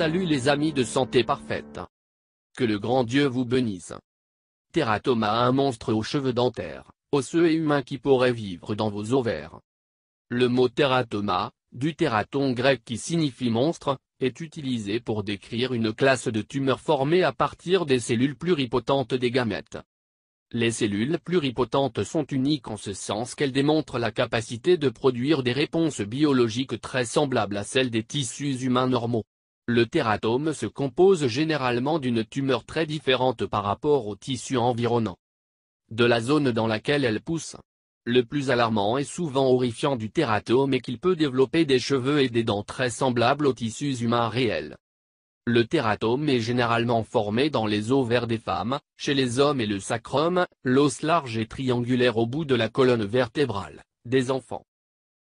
Salut les amis de Santé Parfaite. Que le grand Dieu vous bénisse. Tératome a un monstre aux cheveux dentaires, osseux et humains qui pourrait vivre dans vos ovaires. Le mot tératoma, du tératon grec qui signifie monstre, est utilisé pour décrire une classe de tumeurs formées à partir des cellules pluripotentes des gamètes. Les cellules pluripotentes sont uniques en ce sens qu'elles démontrent la capacité de produire des réponses biologiques très semblables à celles des tissus humains normaux. Le tératome se compose généralement d'une tumeur très différente par rapport au tissu environnant. De la zone dans laquelle elle pousse. Le plus alarmant et souvent horrifiant du tératome est qu'il peut développer des cheveux et des dents très semblables aux tissus humains réels. Le tératome est généralement formé dans les ovaires des femmes, chez les hommes et le sacrum, l'os large et triangulaire au bout de la colonne vertébrale, des enfants.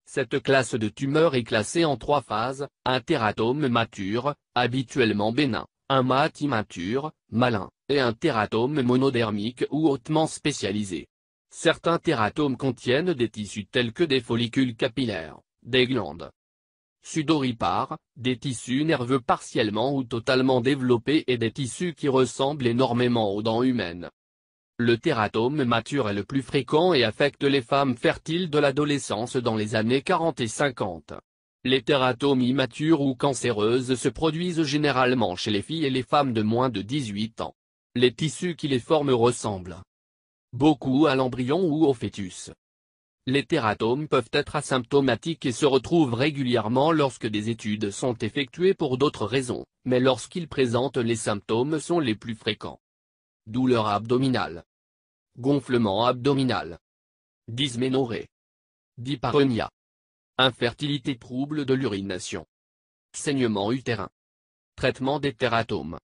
Cette classe de tumeurs est classée en 3 phases, un tératome mature, habituellement bénin, un mat immature, malin, et un tératome monodermique ou hautement spécialisé. Certains tératomes contiennent des tissus tels que des follicules capillaires, des glandes sudoripares, des tissus nerveux partiellement ou totalement développés et des tissus qui ressemblent énormément aux dents humaines. Le tératome mature est le plus fréquent et affecte les femmes fertiles de l'adolescence dans les années 40 et 50. Les tératomes immatures ou cancéreuses se produisent généralement chez les filles et les femmes de moins de 18 ans. Les tissus qui les forment ressemblent beaucoup à l'embryon ou au fœtus. Les tératomes peuvent être asymptomatiques et se retrouvent régulièrement lorsque des études sont effectuées pour d'autres raisons, mais lorsqu'ils présentent les symptômes sont les plus fréquents. Douleur abdominale. Gonflement abdominal. Dysménorrhée. Dysphonia. Infertilité, troubles de l'urination. Saignement utérin. Traitement des tératomes.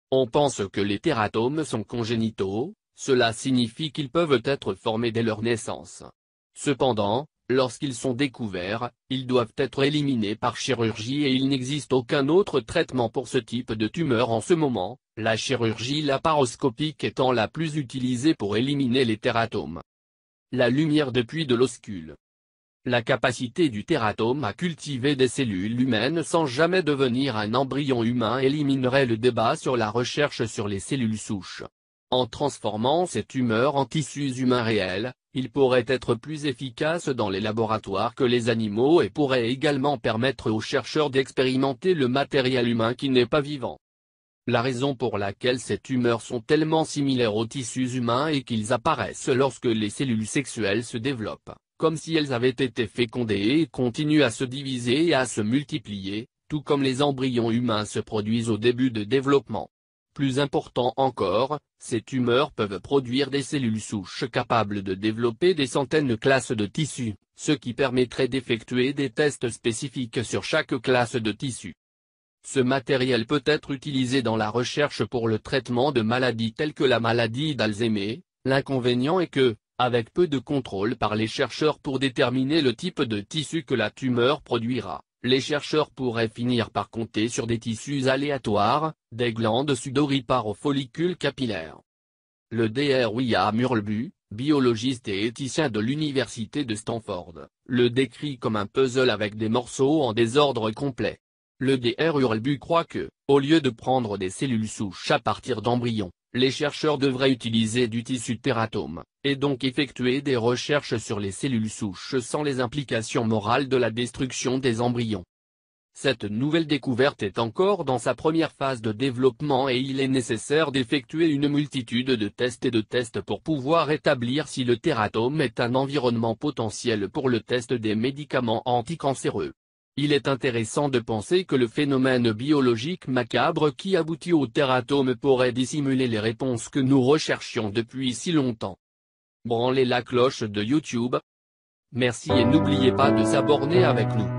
On pense que les tératomes sont congénitaux, cela signifie qu'ils peuvent être formés dès leur naissance. Cependant, lorsqu'ils sont découverts, ils doivent être éliminés par chirurgie et il n'existe aucun autre traitement pour ce type de tumeur en ce moment, la chirurgie laparoscopique étant la plus utilisée pour éliminer les tératomes. La lumière depuis de l'oscule. La capacité du tératome à cultiver des cellules humaines sans jamais devenir un embryon humain éliminerait le débat sur la recherche sur les cellules souches. En transformant ces tumeurs en tissus humains réels, il pourrait être plus efficace dans les laboratoires que les animaux et pourrait également permettre aux chercheurs d'expérimenter le matériel humain qui n'est pas vivant. La raison pour laquelle ces tumeurs sont tellement similaires aux tissus humains est qu'ils apparaissent lorsque les cellules sexuelles se développent, comme si elles avaient été fécondées et continuent à se diviser et à se multiplier, tout comme les embryons humains se produisent au début de développement. Plus important encore, ces tumeurs peuvent produire des cellules souches capables de développer des centaines de classes de tissus, ce qui permettrait d'effectuer des tests spécifiques sur chaque classe de tissu. Ce matériel peut être utilisé dans la recherche pour le traitement de maladies telles que la maladie d'Alzheimer. L'inconvénient est que, avec peu de contrôle par les chercheurs pour déterminer le type de tissu que la tumeur produira, les chercheurs pourraient finir par compter sur des tissus aléatoires, des glandes sudoripares aux follicules capillaires. Le Dr William Hurlbut, biologiste et éthicien de l'université de Stanford, le décrit comme un puzzle avec des morceaux en désordre complet. Le Dr Hurlbut croit que, au lieu de prendre des cellules souches à partir d'embryons, les chercheurs devraient utiliser du tissu tératome, et donc effectuer des recherches sur les cellules souches sans les implications morales de la destruction des embryons. Cette nouvelle découverte est encore dans sa première phase de développement et il est nécessaire d'effectuer une multitude de tests pour pouvoir établir si le tératome est un environnement potentiel pour le test des médicaments anticancéreux. Il est intéressant de penser que le phénomène biologique macabre qui aboutit au tératome pourrait dissimuler les réponses que nous recherchions depuis si longtemps. Branlez la cloche de YouTube. Merci et n'oubliez pas de s'abonner avec nous.